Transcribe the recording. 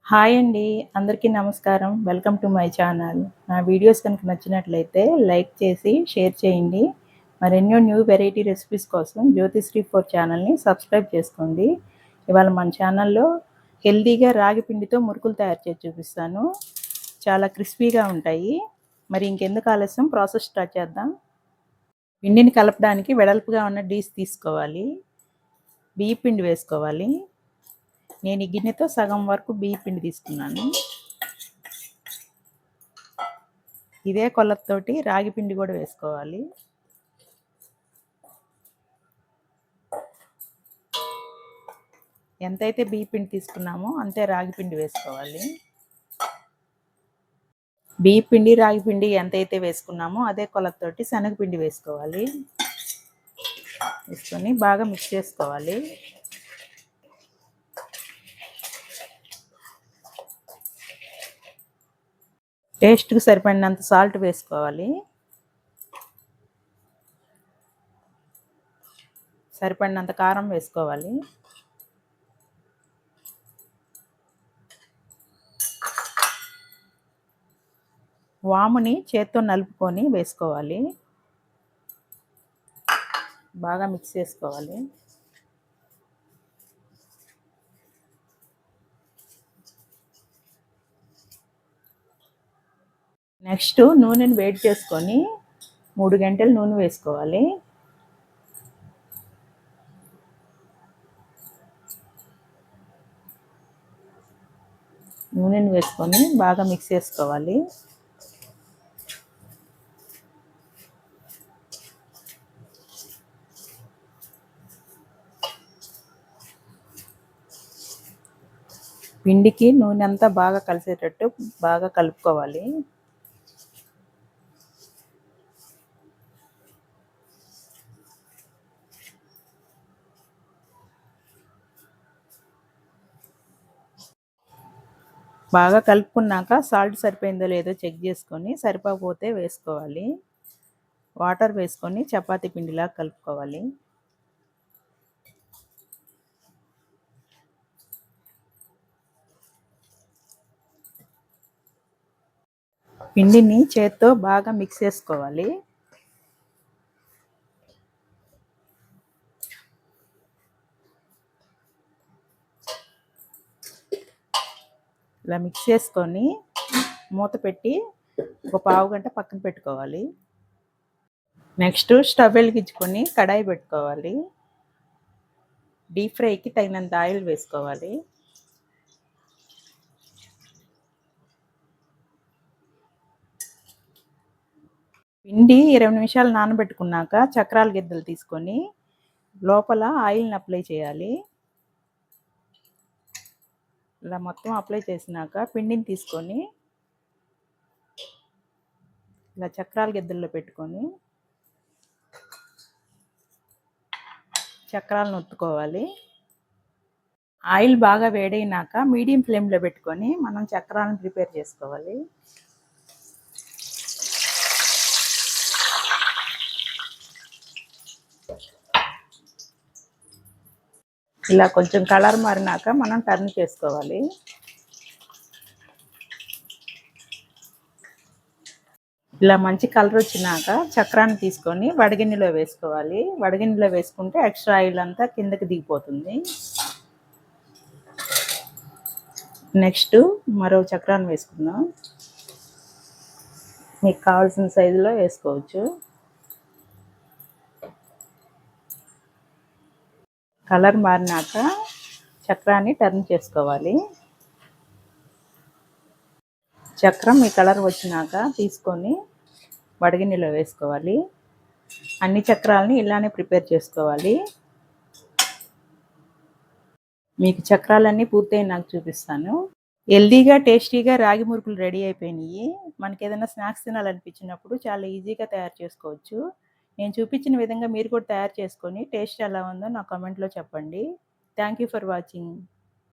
Hi అండి. అందరికీ నమస్కారం. Welcome to my channel. నా వీడియోస్ కనుక నచ్చినట్లయితే లైక్ చేసి, షేర్ చేయండి. మరెన్నో న్యూ వెరైటీ రెసిపీస్ కోసం జ్యోతిశ్రీ 4 ఛానల్‌ని సబ్స్క్రైబ్ చేసుకోండి. ఇవాళ మన ఛానల్‌లో హెల్తీగా రాగి పిండితో మురుకులు తయారు చేసి చూపిస్తాను. చాలా క్రిస్పీగా ఉంటాయి. మరి ఇంకెందుకు ఆలస్యం ప్రాసెస్ స్టార్ట్ చేద్దాం. పిండిని కలపడానికి వెడల్పుగా ఉన్న డీస్ తీసుకోవాలి. బియ్య పిండి వేసుకోవాలి. నేను ఈ గిన్నెతో సగం వరకు బియ్య పిండి తీసుకున్నాను. ఇదే కొలతతోటి రాగి పిండి కూడా వేసుకోవాలి. ఎంతైతే బియ్య పిండి తీసుకున్నామో అంతే రాగి పిండి వేసుకోవాలి. బియ్య పిండి రాగి పిండి ఎంతైతే వేసుకున్నామో అదే కొలతతోటి శనగపిండి వేసుకోవాలి. వేసుకొని బాగా మిక్స్ చేసుకోవాలి. టేస్ట్కి సరిపడినంత సాల్ట్ వేసుకోవాలి. సరిపడినంత కారం వేసుకోవాలి. వాముని చేత్తో నలుపుకొని వేసుకోవాలి. బాగా మిక్స్ చేసుకోవాలి. నెక్స్ట్ నూనెని వేడి చేసుకొని 3 గంటలు నూనె వేసుకోవాలి. నూనెని వేసుకొని బాగా మిక్స్ చేసుకోవాలి. పిండికి నూనె అంతా బాగా కలిసేటట్టు బాగా కలుపుకోవాలి. బాగా కలుపుకున్నాక సాల్ట్ సరిపోయిందో లేదో చెక్ చేసుకొని సరిపోకపోతే వేసుకోవాలి. వాటర్ వేసుకొని చపాతీ పిండిలా కలుపుకోవాలి. పిండిని చేత్తో బాగా మిక్స్ చేసుకోవాలి. ఇలా మిక్స్ చేసుకొని మూత పెట్టి ఒక పావు గంట పక్కన పెట్టుకోవాలి. నెక్స్ట్ స్టవ్ వెలిగించుకొని కడాయి పెట్టుకోవాలి. డీప్ ఫ్రైకి తగినంత ఆయిల్ వేసుకోవాలి. పిండి 20 నిమిషాలు నానబెట్టుకున్నాక చక్రాల గిద్దలు తీసుకొని లోపల ఆయిల్ని అప్లై చేయాలి. ఇలా మొత్తం అప్లై చేసినాక పిండిని తీసుకొని ఇలా చక్రాల గిద్దల్లో పెట్టుకొని చక్రాలను ఒత్తుకోవాలి. ఆయిల్ బాగా వేడైనాక మీడియం ఫ్లేమ్లో పెట్టుకొని మనం చక్రాలను ప్రిపేర్ చేసుకోవాలి. ఇలా కొంచెం కలర్ మారినాక మనం టర్న్ చేసుకోవాలి. ఇలా మంచి కలర్ వచ్చినాక చక్రాన్ని తీసుకొని వడగిన్నెలో వేసుకోవాలి. వడగిన్నెలో వేసుకుంటే ఎక్స్ట్రా ఆయిల్ అంతా కిందకి దిగిపోతుంది. నెక్స్ట్ మరో చక్రాన్ని వేసుకుందాం. మీకు కావాల్సిన సైజులో వేసుకోవచ్చు. కలర్ మారినాక చక్రాన్ని టర్న్ చేసుకోవాలి. చక్రం ఈ కలర్ వచ్చినాక తీసుకొని వడగిన్నెలో వేసుకోవాలి. అన్ని చక్రాలని ఇలానే ప్రిపేర్ చేసుకోవాలి. మీకు చక్రాలన్నీ పూర్తయి నాకు చూపిస్తాను. హెల్దీగా టేస్టీగా రాగి మురుకులు రెడీ అయిపోయినాయి. మనకి ఏదైనా స్నాక్స్ తినాలనిపించినప్పుడు చాలా ఈజీగా తయారు చేసుకోవచ్చు. నేను చూపించిన విధంగా మీరు కూడా తయారు చేసుకొని టేస్ట్ ఎలా ఉందో నా కామెంట్లో చెప్పండి. Thank you for watching.